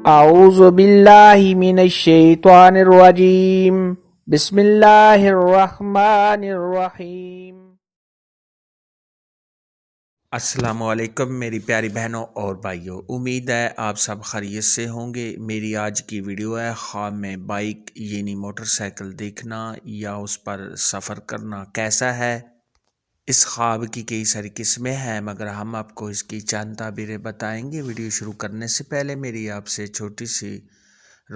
اعوذ باللہ من الشیطان الرجیم بسم اللہ الرحمن الرحیم۔ السلام علیکم میری پیاری بہنوں اور بھائیوں، امید ہے آپ سب خیریت سے ہوں گے۔ میری آج کی ویڈیو ہے خواب میں بائک یعنی موٹر سائیکل دیکھنا یا اس پر سفر کرنا کیسا ہے۔ اس خواب کی کئی ساری قسمیں ہیں مگر ہم آپ کو اس کی چند تعبیریں بتائیں گے۔ ویڈیو شروع کرنے سے پہلے میری آپ سے چھوٹی سی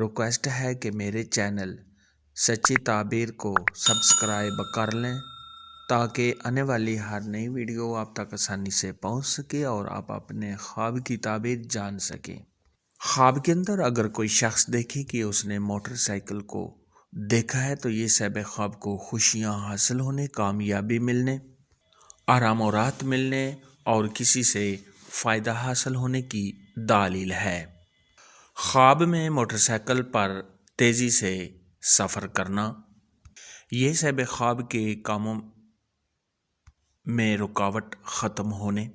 ریکویسٹ ہے کہ میرے چینل سچی تعبیر کو سبسکرائب کر لیں تاکہ آنے والی ہر نئی ویڈیو آپ تک آسانی سے پہنچ سکے اور آپ اپنے خواب کی تعبیر جان سکیں۔ خواب کے اندر اگر کوئی شخص دیکھے کہ اس نے موٹر سائیکل کو دیکھا ہے تو یہ صاحب خواب کو خوشیاں حاصل ہونے، کامیابی ملنے، آرام و راحت ملنے اور کسی سے فائدہ حاصل ہونے کی دلیل ہے۔ خواب میں موٹر سائیکل پر تیزی سے سفر کرنا، یہ صاحب خواب کے کاموں میں رکاوٹ ختم ہونے،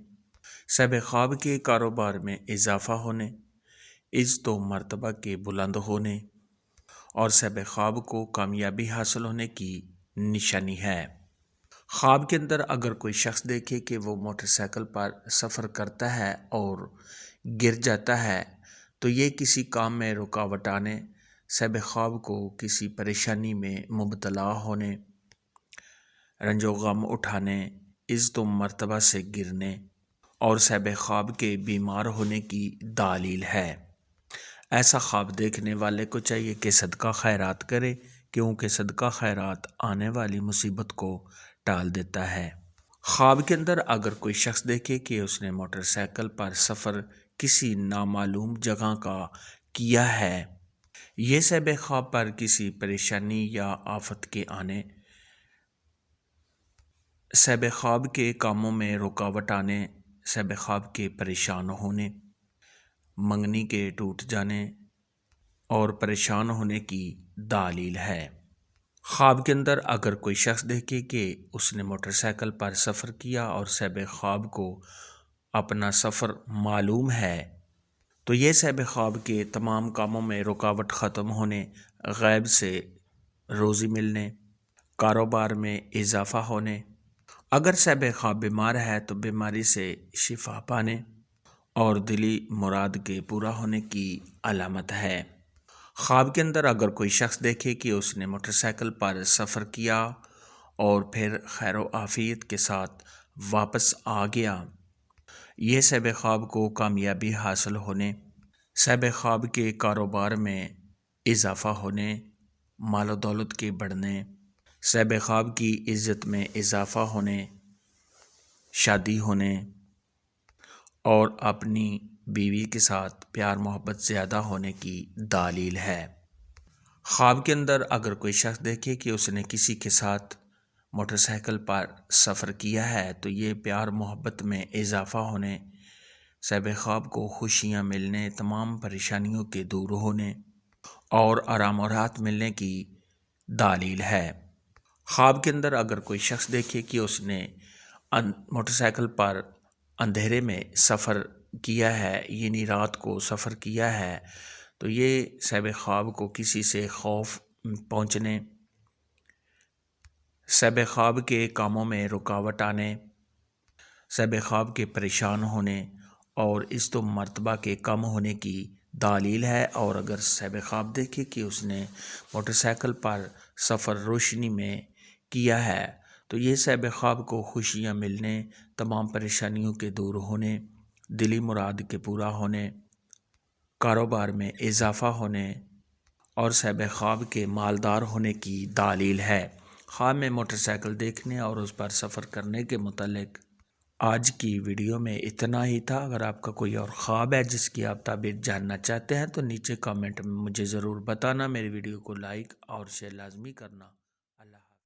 صاحب خواب کے کاروبار میں اضافہ ہونے، عزت و مرتبہ کے بلند ہونے اور صاحب خواب کو کامیابی حاصل ہونے کی نشانی ہے۔ خواب کے اندر اگر کوئی شخص دیکھے کہ وہ موٹر سائیکل پر سفر کرتا ہے اور گر جاتا ہے تو یہ کسی کام میں رکاوٹ آنے، صاحب خواب کو کسی پریشانی میں مبتلا ہونے، رنج و غم اٹھانے، عزت و مرتبہ سے گرنے اور صاحب خواب کے بیمار ہونے کی دلیل ہے۔ ایسا خواب دیکھنے والے کو چاہیے کہ صدقہ خیرات کرے کیونکہ صدقہ خیرات آنے والی مصیبت کو ٹال دیتا ہے۔ خواب کے اندر اگر کوئی شخص دیکھے کہ اس نے موٹر سائیکل پر سفر کسی نامعلوم جگہ کا کیا ہے، یہ صاحب خواب پر کسی پریشانی یا آفت کے آنے، صاحب خواب کے کاموں میں رکاوٹ آنے، صاحب خواب کے پریشان ہونے، منگنی کے ٹوٹ جانے اور پریشان ہونے کی دلیل ہے۔ خواب کے اندر اگر کوئی شخص دیکھے کہ اس نے موٹر سائیکل پر سفر کیا اور صاحب خواب کو اپنا سفر معلوم ہے تو یہ صاحب خواب کے تمام کاموں میں رکاوٹ ختم ہونے، غیب سے روزی ملنے، کاروبار میں اضافہ ہونے، اگر صاحب خواب بیمار ہے تو بیماری سے شفا پانے اور دلی مراد کے پورا ہونے کی علامت ہے۔ خواب کے اندر اگر کوئی شخص دیکھے کہ اس نے موٹر سائیکل پر سفر کیا اور پھر خیر و عافیت کے ساتھ واپس آ گیا، یہ صاحب خواب کو کامیابی حاصل ہونے، صاحب خواب کے کاروبار میں اضافہ ہونے، مال و دولت کے بڑھنے، صاحب خواب کی عزت میں اضافہ ہونے، شادی ہونے اور اپنی بیوی کے ساتھ پیار محبت زیادہ ہونے کی دلیل ہے۔ خواب کے اندر اگر کوئی شخص دیکھے کہ اس نے کسی کے ساتھ موٹر سائیکل پر سفر کیا ہے تو یہ پیار محبت میں اضافہ ہونے، صاحب خواب کو خوشیاں ملنے، تمام پریشانیوں کے دور ہونے اور آرام و راحت ملنے کی دلیل ہے۔ خواب کے اندر اگر کوئی شخص دیکھے کہ اس نے موٹر سائیکل پر اندھیرے میں سفر کیا ہے یعنی رات کو سفر کیا ہے تو یہ صاحب خواب کو کسی سے خوف پہنچنے، صاحب خواب کے کاموں میں رکاوٹ آنے، صاحب خواب کے پریشان ہونے اور عزت و مرتبہ کے کم ہونے کی دلیل ہے۔ اور اگر صاحب خواب دیکھے کہ اس نے موٹر سائیکل پر سفر روشنی میں کیا ہے تو یہ صاحب خواب کو خوشیاں ملنے، تمام پریشانیوں کے دور ہونے، دلی مراد کے پورا ہونے، کاروبار میں اضافہ ہونے اور صاحب خواب کے مالدار ہونے کی دلیل ہے۔ خواب میں موٹر سائیکل دیکھنے اور اس پر سفر کرنے کے متعلق آج کی ویڈیو میں اتنا ہی تھا۔ اگر آپ کا کوئی اور خواب ہے جس کی آپ تعبیر جاننا چاہتے ہیں تو نیچے کامنٹ میں مجھے ضرور بتانا۔ میری ویڈیو کو لائک اور شیئر لازمی کرنا۔